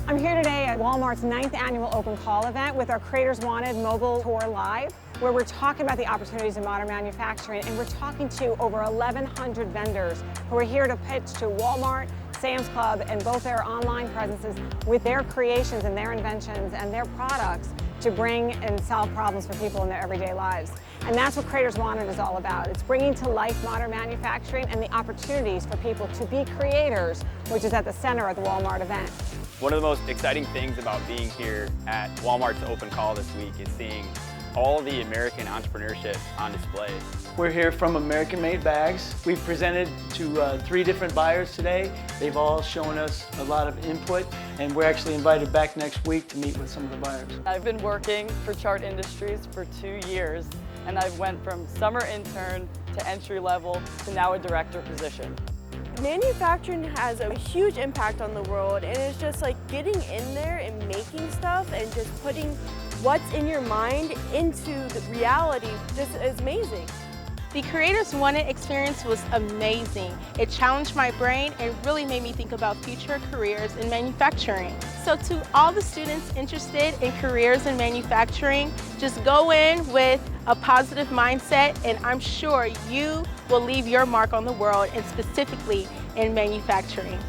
I'm here today at Walmart's 9th annual Open Call event with our Creators Wanted mobile tour live, where we're talking about the opportunities in modern manufacturing, and we're talking to over 1,100 vendors who are here to pitch to Walmart, Sam's Club, and both their online presences with their creations and their inventions and their products to bring and solve problems for people in their everyday lives. And that's what Creators Wanted is all about. It's bringing to life modern manufacturing and the opportunities for people to be creators, which is at the center of the Walmart event. One of the most exciting things about being here at Walmart's Open Call this week is seeing all the American entrepreneurship on display. We're here from American Made Bags. We've presented to 3 different buyers today. They've all shown us a lot of input, and we're actually invited back next week to meet with some of the buyers. I've been working for Chart Industries for 2 years, and I went from summer intern to entry level to now a director position. Manufacturing has a huge impact on the world, and it's just like getting in there and making stuff and just putting what's in your mind into the reality just is amazing. The Creators Wanted experience was amazing. It challenged my brain and really made me think about future careers in manufacturing. So to all the students interested in careers in manufacturing, just go in with a positive mindset, and I'm sure you will leave your mark on the world, and specifically in manufacturing.